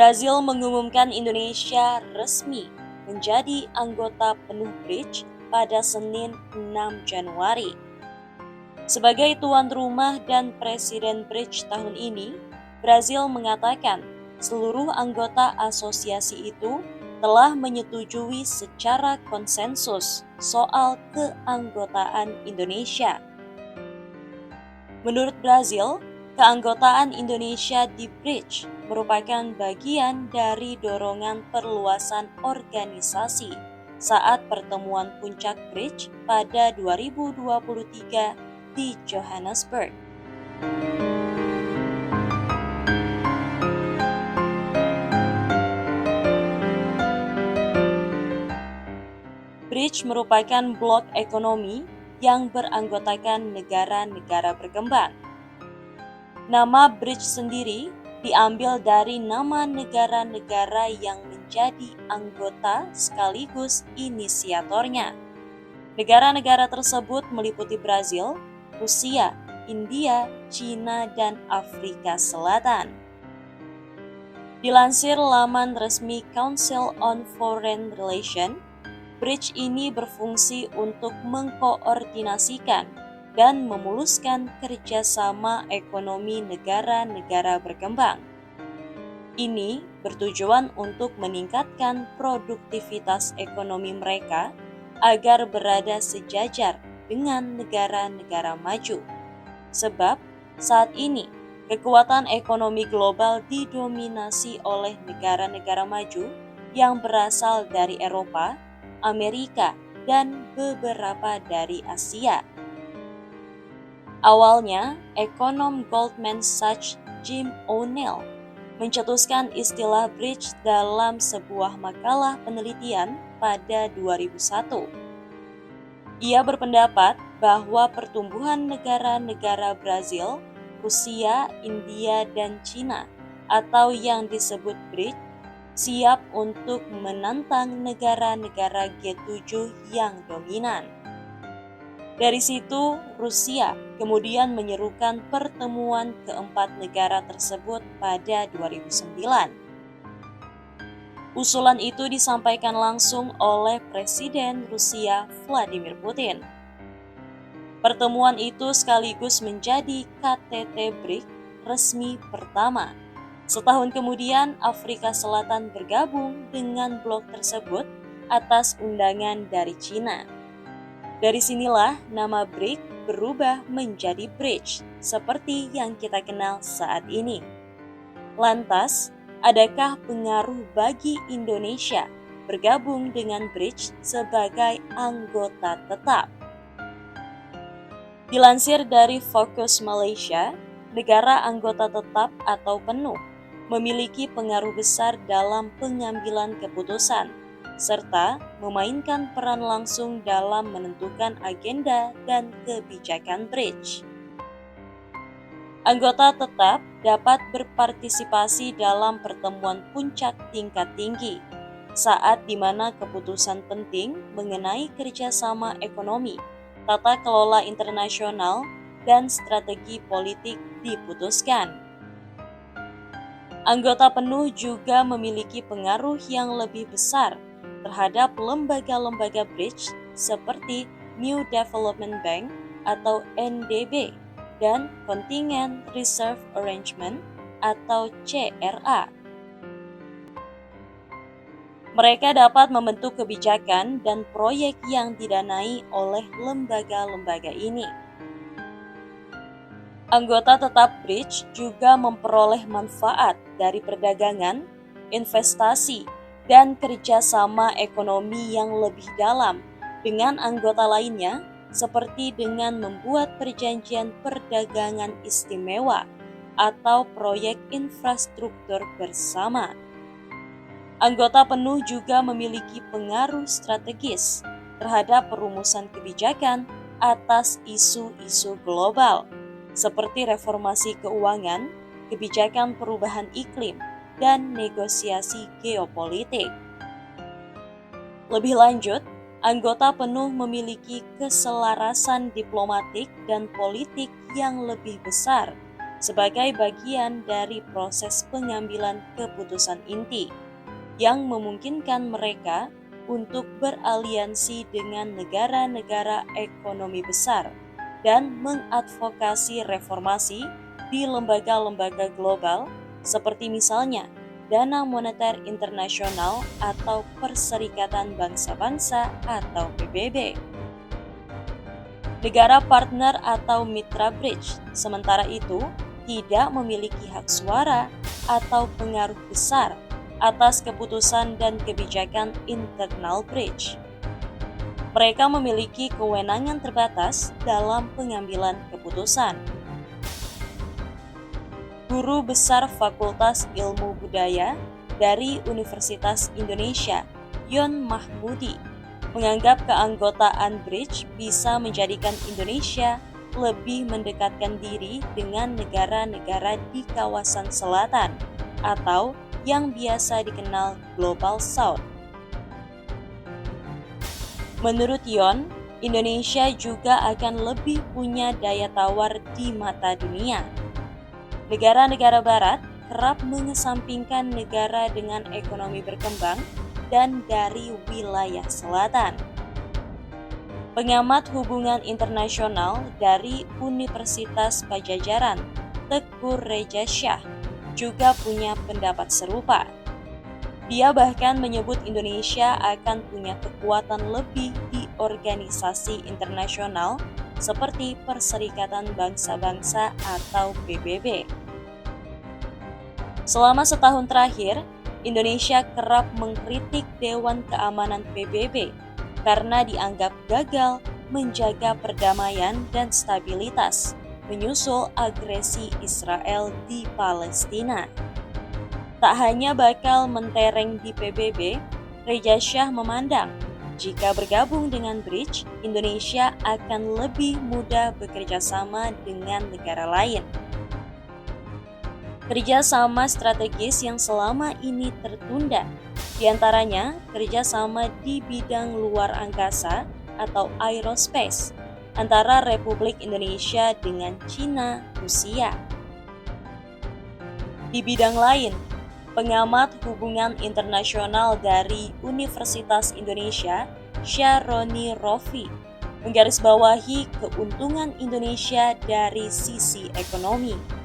Brazil mengumumkan Indonesia resmi menjadi anggota penuh BRICS pada Senin 6 Januari. Sebagai tuan rumah dan presiden BRICS tahun ini, Brazil mengatakan seluruh anggota asosiasi itu telah menyetujui secara konsensus soal keanggotaan Indonesia. Menurut Brazil, keanggotaan Indonesia di BRICS merupakan bagian dari dorongan perluasan organisasi saat pertemuan puncak BRICS pada 2023 di Johannesburg. BRICS merupakan blok ekonomi yang beranggotakan negara-negara berkembang. Nama BRICS sendiri diambil dari nama negara-negara yang menjadi anggota sekaligus inisiatornya. Negara-negara tersebut meliputi Brazil, Rusia, India, China, dan Afrika Selatan. Dilansir laman resmi Council on Foreign Relations, BRICS ini berfungsi untuk mengkoordinasikan dan memuluskan kerjasama ekonomi negara-negara berkembang. Ini bertujuan untuk meningkatkan produktivitas ekonomi mereka agar berada sejajar dengan negara-negara maju. Sebab saat ini kekuatan ekonomi global didominasi oleh negara-negara maju yang berasal dari Eropa, Amerika, dan beberapa dari Asia. Awalnya, ekonom Goldman Sachs Jim O'Neill mencetuskan istilah BRICS dalam sebuah makalah penelitian pada 2001. Ia berpendapat bahwa pertumbuhan negara-negara Brazil, Rusia, India, dan China atau yang disebut BRICS siap untuk menantang negara-negara G7 yang dominan. Dari situ, Rusia kemudian menyerukan pertemuan keempat negara tersebut pada 2009. Usulan itu disampaikan langsung oleh Presiden Rusia Vladimir Putin. Pertemuan itu sekaligus menjadi KTT BRICS resmi pertama. Setahun kemudian, Afrika Selatan bergabung dengan blok tersebut atas undangan dari China. Dari sinilah nama BRICS berubah menjadi BRICS seperti yang kita kenal saat ini. Lantas, adakah pengaruh bagi Indonesia bergabung dengan BRICS sebagai anggota tetap? Dilansir dari Focus Malaysia, negara anggota tetap atau penuh memiliki pengaruh besar dalam pengambilan keputusan, serta memainkan peran langsung dalam menentukan agenda dan kebijakan BRICS. Anggota tetap dapat berpartisipasi dalam pertemuan puncak tingkat tinggi, saat di mana keputusan penting mengenai kerjasama ekonomi, tata kelola internasional, dan strategi politik diputuskan. Anggota penuh juga memiliki pengaruh yang lebih besar terhadap lembaga-lembaga BRICS seperti New Development Bank atau NDB dan Contingent Reserve Arrangement atau CRA. Mereka dapat membentuk kebijakan dan proyek yang didanai oleh lembaga-lembaga ini. Anggota tetap BRICS juga memperoleh manfaat dari perdagangan, investasi, dan kerjasama ekonomi yang lebih dalam dengan anggota lainnya, seperti dengan membuat perjanjian perdagangan istimewa atau proyek infrastruktur bersama. Anggota penuh juga memiliki pengaruh strategis terhadap perumusan kebijakan atas isu-isu global, seperti reformasi keuangan, kebijakan perubahan iklim, dan negosiasi geopolitik. Lebih lanjut, anggota penuh memiliki keselarasan diplomatik dan politik yang lebih besar sebagai bagian dari proses pengambilan keputusan inti yang memungkinkan mereka untuk beraliansi dengan negara-negara ekonomi besar dan mengadvokasi reformasi di lembaga-lembaga global seperti misalnya Dana Moneter Internasional atau Perserikatan Bangsa-Bangsa atau PBB. Negara partner atau mitra bridge sementara itu tidak memiliki hak suara atau pengaruh besar atas keputusan dan kebijakan internal bridge. Mereka memiliki kewenangan terbatas dalam pengambilan keputusan. Guru Besar Fakultas Ilmu Budaya dari Universitas Indonesia, Yon Mahmudi, menganggap keanggotaan bridge bisa menjadikan Indonesia lebih mendekatkan diri dengan negara-negara di kawasan selatan atau yang biasa dikenal Global South. Menurut Yon, Indonesia juga akan lebih punya daya tawar di mata dunia. Negara-negara barat kerap mengesampingkan negara dengan ekonomi berkembang dan dari wilayah selatan. Pengamat hubungan internasional dari Universitas Padjadjaran, Teuku Reza Shah, juga punya pendapat serupa. Dia bahkan menyebut Indonesia akan punya kekuatan lebih di organisasi internasional seperti Perserikatan Bangsa-Bangsa atau PBB. Selama setahun terakhir, Indonesia kerap mengkritik Dewan Keamanan PBB karena dianggap gagal menjaga perdamaian dan stabilitas menyusul agresi Israel di Palestina. Tak hanya bakal mentereng di PBB, Reza Shah memandang jika bergabung dengan bridge, Indonesia akan lebih mudah bekerja sama dengan negara lain. Kerjasama strategis yang selama ini tertunda, diantaranya kerjasama di bidang luar angkasa atau aerospace antara Republik Indonesia dengan Cina, Rusia. Di bidang lain, pengamat hubungan internasional dari Universitas Indonesia, Syaroni Rofi, menggarisbawahi keuntungan Indonesia dari sisi ekonomi.